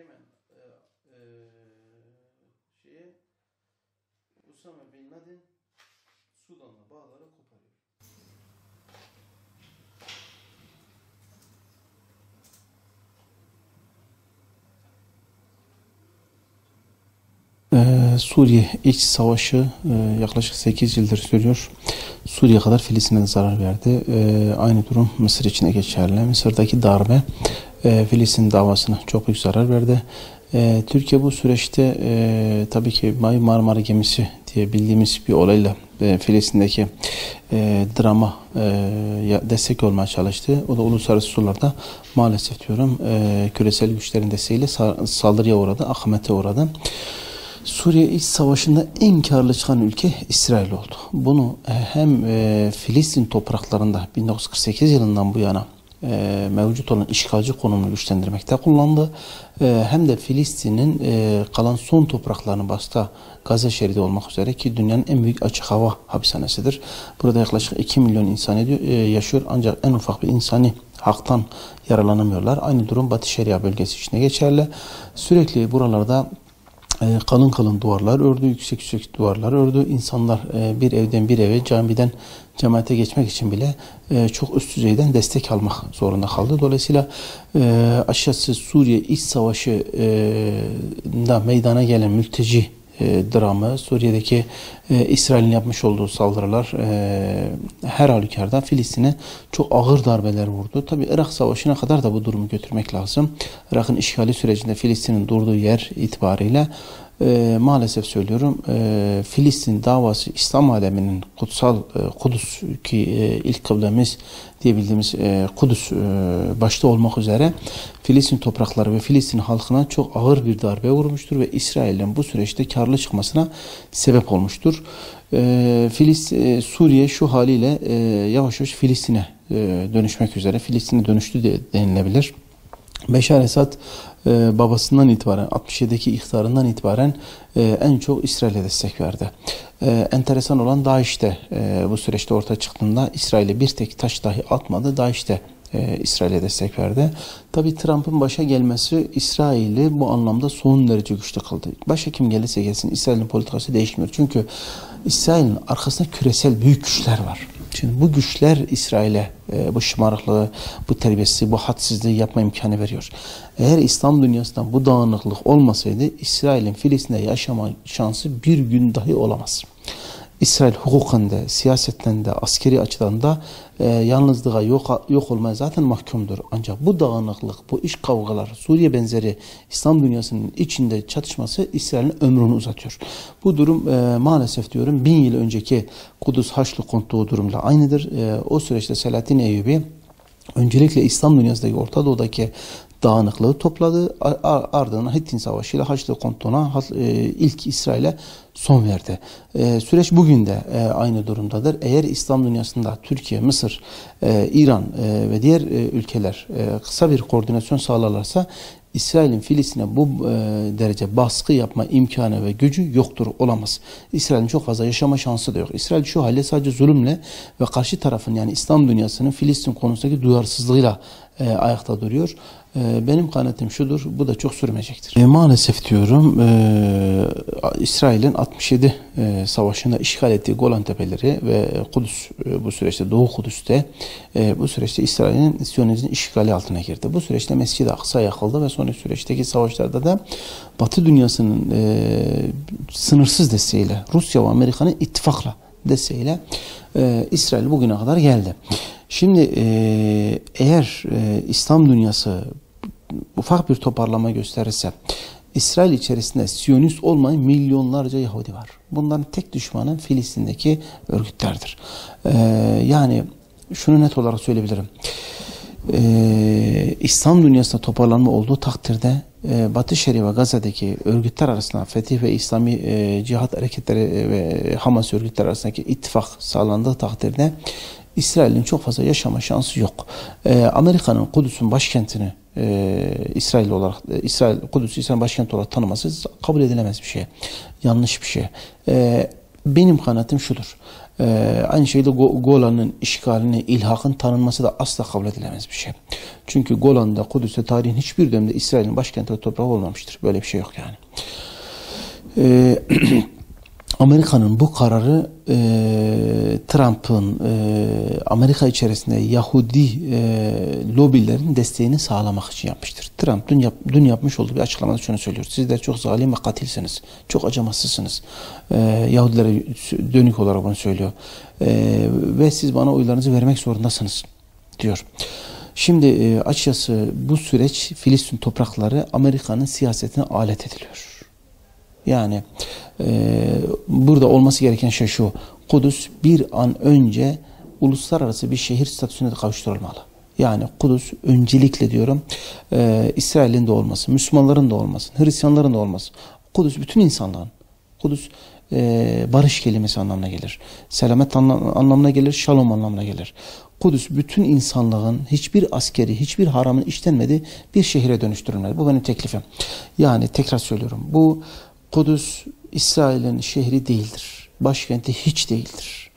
Yemen Usame Bin Laden Sudan'la bağları koparıyor. Suriye iç savaşı yaklaşık 8 yıldır sürüyor. Suriye kadar Filistin'e de zarar verdi. Aynı durum Mısır için de geçerli. Mısır'daki darbe Filistin davasına çok büyük zarar verdi. Türkiye bu süreçte tabii ki Marmara gemisi diye bildiğimiz bir olayla Filistin'deki drama destek olmaya çalıştı. O da uluslararası sularda maalesef diyorum küresel güçlerin desteğiyle saldırıya uğradı, akamete uğradı. Suriye iç savaşında en karlı çıkan ülke İsrail oldu. Bunu hem Filistin topraklarında 1948 yılından bu yana mevcut olan işgalci konumunu güçlendirmekte kullandı. Hem de Filistin'in kalan son topraklarını başta Gazze şeridi olmak üzere ki dünyanın en büyük açık hava hapishanesidir. Burada yaklaşık 2 milyon insan yaşıyor ancak en ufak bir insani haktan yaralanamıyorlar. Aynı durum Batı Şeria bölgesi içinde geçerli. Sürekli buralarda kalın kalın duvarlar ördü, yüksek duvarlar ördü. İnsanlar bir evden bir eve, camiden cemaate geçmek için bile çok üst düzeyden destek almak zorunda kaldı. Dolayısıyla aşağısı Suriye iç savaşında meydana gelen mülteci dramı, Suriye'deki İsrail'in yapmış olduğu saldırılar her halükarda Filistin'e çok ağır darbeler vurdu. Tabi Irak Savaşı'na kadar da bu durumu götürmek lazım. Irak'ın işgali sürecinde Filistin'in durduğu yer itibariyle maalesef söylüyorum Filistin davası İslam aleminin kutsal Kudüs ki ilk kıblemiz diye bildiğimiz Kudüs başta olmak üzere Filistin toprakları ve Filistin halkına çok ağır bir darbe vurmuştur ve İsrail'in bu süreçte karlı çıkmasına sebep olmuştur. Suriye şu haliyle yavaş yavaş Filistin'e dönüşmek üzere, Filistin'e dönüştü de denilebilir. Beşar Esad babasından itibaren 67'deki iktidarından itibaren en çok İsrail'e destek verdi. Enteresan olan DAEŞ de bu süreçte ortaya çıktığında İsrail'e bir tek taş dahi atmadı. DAEŞ de İsrail'e destek verdi. Tabi Trump'ın başa gelmesi İsrail'i bu anlamda son derece güçlü kıldı. Başa kim gelirse gelsin İsrail'in politikası değişmiyor. Çünkü İsrail'in arkasında küresel büyük güçler var. Şimdi bu güçler İsrail'e bu şımarıklığı, bu terbiyesizliği, bu hadsizliği yapma imkanı veriyor. Eğer İslam dünyasında bu dağınıklık olmasaydı İsrail'in Filistin'de yaşama şansı bir gün dahi olamaz. İsrail hukuken de, siyasetten de, askeri açıdan da yalnızlığa yok olmaya zaten mahkumdur. Ancak bu dağınıklık, bu iç kavgalar, Suriye benzeri İslam dünyasının içinde çatışması İsrail'in ömrünü uzatıyor. Bu durum maalesef diyorum 1000 yıl önceki Kudüs Haçlı Kontluğu durumla aynıdır. O süreçte Selahaddin Eyyubi öncelikle İslam dünyasındaki Orta Doğu'daki dağınıklığı topladı. Ardından Hittin Savaşı ile Haçlı Kontluğu'na ilk İsrail'e son verdi. Süreç bugün de aynı durumdadır. Eğer İslam dünyasında Türkiye, Mısır, İran ve diğer ülkeler kısa bir koordinasyon sağlarlarsa İsrail'in Filistin'e bu derece baskı yapma imkanı ve gücü yoktur, olamaz. İsrail'in çok fazla yaşama şansı da yok. İsrail şu halde sadece zulümle ve karşı tarafın yani İslam dünyasının Filistin konusundaki duyarsızlığıyla ayakta duruyor. Benim kanaatim şudur, bu da çok sürmeyecektir. Maalesef diyorum İsrail'in 67 savaşında işgal ettiği Golan Tepeleri ve Kudüs bu süreçte Doğu Kudüs'te bu süreçte İsrail'in Siyonizmin işgali altına girdi. Bu süreçte Mescid-i Aksa yakıldı ve sonraki süreçteki savaşlarda da Batı dünyasının sınırsız desteğiyle Rusya ve Amerika'nın ittifakla desteğiyle İsrail bugüne kadar geldi. Şimdi eğer İslam dünyası ufak bir toparlama gösterirse İsrail içerisinde Siyonist olmayan milyonlarca Yahudi var. Bunların tek düşmanı Filistin'deki örgütlerdir. Yani şunu net olarak söyleyebilirim. İslam dünyasında toparlanma olduğu takdirde Batı Şeria ve Gazze'deki örgütler arasında Fetih ve İslami Cihat hareketleri ve Hamas örgütleri arasındaki ittifak sağlandığı takdirde İsrail'in çok fazla yaşama şansı yok. Amerika'nın Kudüs'ün başkentini Kudüs'ü İsrail başkenti olarak tanıması kabul edilemez bir şey. Yanlış bir şey. Benim kanaatim şudur. Aynı şekilde Golan'ın işgalini, ilhakın tanınması da asla kabul edilemez bir şey. Çünkü Golan'da, Kudüs'te tarihin hiçbir dönemde İsrail'in başkenti ve toprağı olmamıştır. Böyle bir şey yok yani. Amerika'nın bu kararı Trump'ın Amerika içerisinde Yahudi lobilerin desteğini sağlamak için yapmıştır. Trump dün yapmış olduğu bir açıklamada şunu söylüyor. Sizler çok zalim ve katilsiniz. Çok acımasızsınız. Yahudilere dönük olarak bunu söylüyor. Ve siz bana oylarınızı vermek zorundasınız diyor. Şimdi açıkçası bu süreç Filistin toprakları Amerika'nın siyasetine alet ediliyor. Yani burada olması gereken şey şu: Kudüs bir an önce uluslararası bir şehir statüsüne de kavuşturulmalı. Yani Kudüs öncelikle diyorum İsrail'in de olması, Müslümanların da olması, Hristiyanların da olması. Kudüs bütün insanlığın. Kudüs barış kelimesi anlamına gelir. Selamet anlamına gelir, şalom anlamına gelir. Kudüs bütün insanlığın hiçbir askeri, hiçbir haramın işlenmediği bir şehire dönüştürülmeli. Bu benim teklifim. Yani tekrar söylüyorum. Bu Kudüs İsrail'in şehri değildir. Başkenti hiç değildir.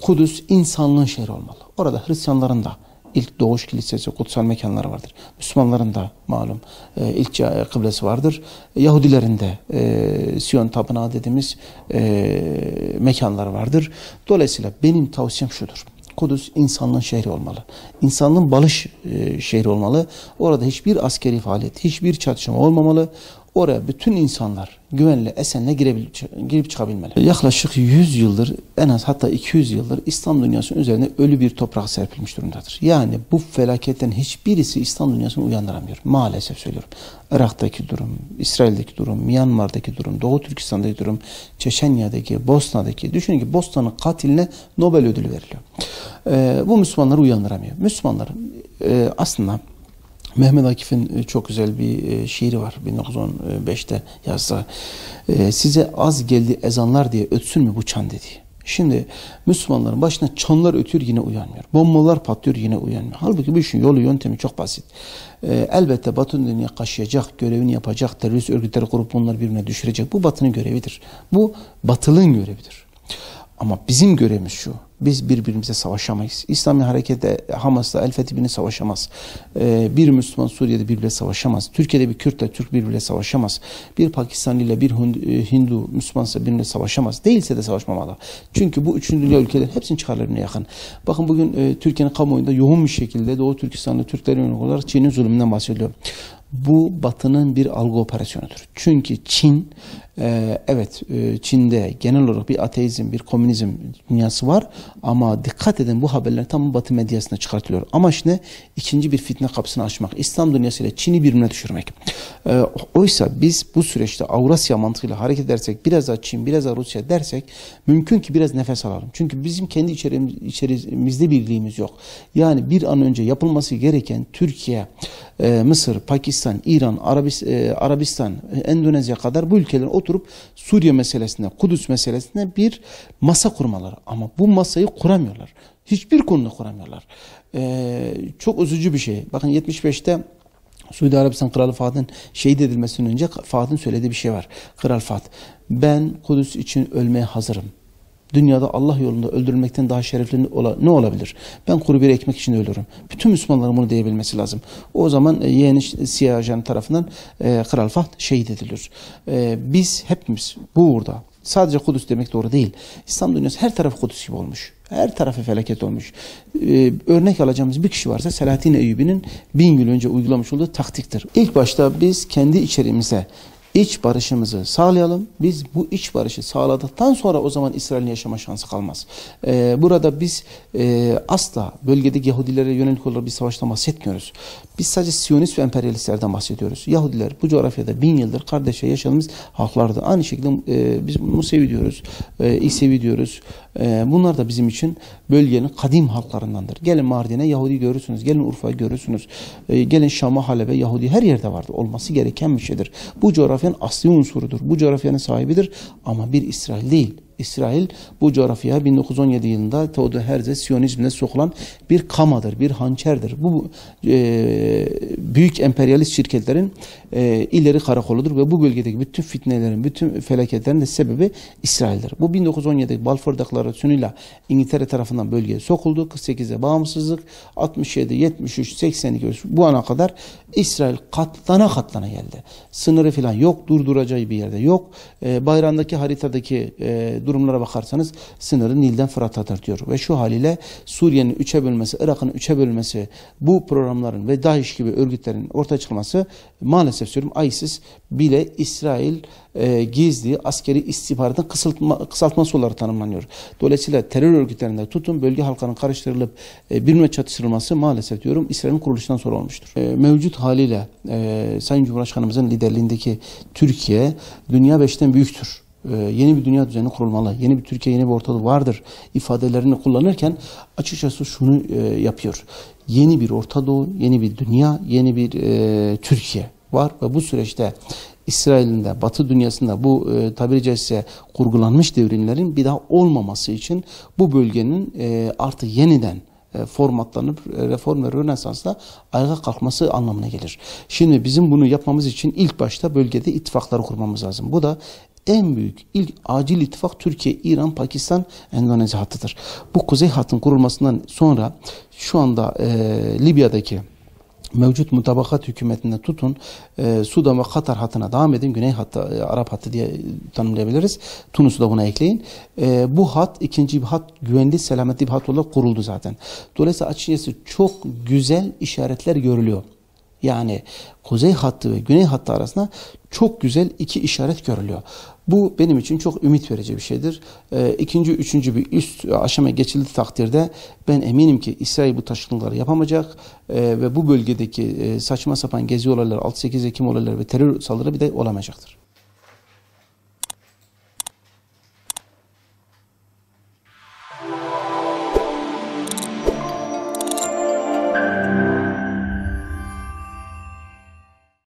Kudüs insanlığın şehri olmalı. Orada Hristiyanların da ilk doğuş kilisesi, kutsal mekanları vardır. Müslümanların da malum ilk kıblesi vardır. Yahudilerin de Siyon Tapınağı dediğimiz mekanları vardır. Dolayısıyla benim tavsiyem şudur: Kudüs insanlığın şehri olmalı. İnsanlığın barış şehri olmalı. Orada hiçbir askeri faaliyet, hiçbir çatışma olmamalı. Oraya bütün insanlar güvenle, esenle girip çıkabilmeli. Yaklaşık 100 yıldır, en az hatta 200 yıldır İslam dünyasının üzerine ölü bir toprak serpilmiş durumdadır. Yani bu felaketten hiçbirisi İslam dünyasını uyandıramıyor. Maalesef söylüyorum. Irak'taki durum, İsrail'deki durum, Myanmar'daki durum, Doğu Türkistan'daki durum, Çeçenya'daki, Bosna'daki. Düşünün ki Bosna'nın katiline Nobel ödülü veriliyor. Bu Müslümanları uyandıramıyor. Müslümanlar aslında Mehmet Akif'in çok güzel bir şiiri var. 1915'te yazdığı. Size az geldi ezanlar diye ötsün mü bu çan dedi. Şimdi Müslümanların başına çanlar ötüyor, yine uyanmıyor. Bombalar patlıyor, yine uyanmıyor. Halbuki bu işin yolu, yöntemi çok basit. Elbette Batı dünya kaşıyacak, görevini yapacak, terörist örgütleri kurup onları birbirine düşürecek. Bu Batı'nın görevidir. Bu Batılı'nın görevidir. Ama bizim görevimiz şu: biz birbirimize savaşamayız. İslami harekette Hamas'la El-Fethi'yle savaşamaz. Bir Müslüman Suriye'de birbiriyle savaşamaz. Türkiye'de bir Kürt'le Türk birbiriyle savaşamaz. Bir Pakistanlı ile bir Hindu Müslümansa birbiriyle savaşamaz. Değilse de savaşmamalı. Çünkü bu üçüncü dünya ülkeleri hepsinin çıkarlarına yakın. Bakın bugün Türkiye'nin kamuoyunda yoğun bir şekilde Doğu Türkistan'da Türklerin yönelik olarak Çin'in zulmünden bahsediliyor. Bu Batı'nın bir algı operasyonudur. Çünkü Çin, evet Çin'de genel olarak bir ateizm, bir komünizm dünyası var ama dikkat edin, bu haberler tam Batı medyasında çıkartılıyor. Amaç ne? İkinci bir fitne kapısını açmak. İslam dünyasıyla Çin'i birbirine düşürmek. Oysa biz bu süreçte Avrasya mantığıyla hareket edersek, biraz daha Çin, biraz daha Rusya dersek, mümkün ki biraz nefes alalım. Çünkü bizim kendi içerimizde birliğimiz yok. Yani bir an önce yapılması gereken Türkiye, Mısır, Pakistan, İran, Arabistan, Endonezya kadar bu ülkelerin oturup Suriye meselesinde, Kudüs meselesinde bir masa kurmaları. Ama bu masayı kuramıyorlar. Hiçbir konuda kuramıyorlar. Çok üzücü bir şey. Bakın 75'te Suudi Arabistan Kralı Fahd'ın şehit edilmesinden önce Fahd'ın söylediği bir şey var. Kral Fahd: ben Kudüs için ölmeye hazırım. Dünyada Allah yolunda öldürülmekten daha şerefli ne olabilir? Ben kuru bir ekmek için ölürüm. Bütün Müslümanların bunu diyebilmesi lazım. O zaman yeğeni siyah ajan tarafından Kral Fahd şehit edilir. Biz hepimiz bu uğurda, sadece Kudüs demek doğru değil, İslam dünyası her tarafı Kudüs gibi olmuş. Her tarafı felaket olmuş. Örnek alacağımız bir kişi varsa Selahaddin Eyyubi'nin 1000 yıl önce uygulamış olduğu taktiktir. İlk başta biz kendi içerimize İç barışımızı sağlayalım. Biz bu iç barışı sağladıktan sonra o zaman İsrail'in yaşama şansı kalmaz. Burada biz asla bölgedeki Yahudilere yönelik olarak bir savaştan bahsetmiyoruz. Biz sadece Siyonist ve emperyalistlerden bahsediyoruz. Yahudiler bu coğrafyada 1000 yıldır kardeşçe yaşadığımız halklardı. Aynı şekilde biz Musevi diyoruz, İsevi diyoruz. Bunlar da bizim için bölgenin kadim halklarındandır. Gelin Mardin'e Yahudi görürsünüz. Gelin Urfa'yı görürsünüz. Gelin Şam'a, Halep'e Yahudi her yerde vardı. Olması gereken bir şeydir. Bu coğrafyanın asli unsurudur. Bu coğrafyanın sahibidir ama bir İsrail değil. İsrail bu coğrafyaya 1917 yılında Theodor Herzl Siyonizmine sokulan bir kamadır, bir hançerdir. Bu büyük emperyalist şirketlerin ileri karakoludur ve bu bölgedeki bütün fitnelerin, bütün felaketlerin de sebebi İsrail'dir. Bu 1917 Balfour Deklarasyonu'yla İngiltere tarafından bölgeye sokuldu. 48'de bağımsızlık, 67, 73, 82 bu ana kadar İsrail katlana katlana geldi. Sınırı falan yok, durduracağı bir yerde yok. Bayrağındaki haritadaki durumlara bakarsanız sınırı Nil'den Fırat'adır diyor. Ve şu haliyle Suriye'nin 3'e bölmesi, Irak'ın 3'e bölmesi, bu programların ve DAEŞ gibi örgütlerin ortaya çıkması maalesef söylüyorum ISIS bile İsrail gizli askeri istihbaratın kısaltması olarak tanımlanıyor. Dolayısıyla terör örgütlerinde tutun bölge halkının karıştırılıp birbirine çatıştırılması maalesef diyorum İsrail'in kuruluşundan sonra olmuştur. Mevcut haliyle Sayın Cumhurbaşkanımızın liderliğindeki Türkiye dünya 5'ten büyüktür. Yeni bir dünya düzeni kurulmalı. Yeni bir Türkiye, yeni bir Orta Doğu vardır ifadelerini kullanırken açıkçası şunu yapıyor. Yeni bir Orta Doğu, yeni bir dünya, yeni bir Türkiye var ve bu süreçte İsrail'in de Batı dünyasında bu tabiri caizse kurgulanmış devrimlerin bir daha olmaması için bu bölgenin artık yeniden formatlanıp reform ve rönesansla ayağa kalkması anlamına gelir. Şimdi bizim bunu yapmamız için ilk başta bölgede ittifakları kurmamız lazım. Bu da en büyük, ilk acil ittifak Türkiye, İran, Pakistan, Endonezya hattıdır. Bu kuzey hattın kurulmasından sonra şu anda Libya'daki mevcut mutabakat hükümetinde tutun, Sudan ve Katar hattına devam edin. Güney hattı, Arap hattı diye tanımlayabiliriz. Tunus'u da buna ekleyin. Bu hat ikinci bir hat, güvenli, selametli bir hat olarak kuruldu zaten. Dolayısıyla açıkçası çok güzel işaretler görülüyor. Yani kuzey hattı ve güney hattı arasında çok güzel iki işaret görülüyor. Bu benim için çok ümit verici bir şeydir. İkinci, üçüncü bir üst aşama geçildiği takdirde ben eminim ki İsrail bu taşkınlıkları yapamayacak ve bu bölgedeki saçma sapan gezi olayları, 6-8 Ekim olayları ve terör saldırıları bir de olamayacaktır.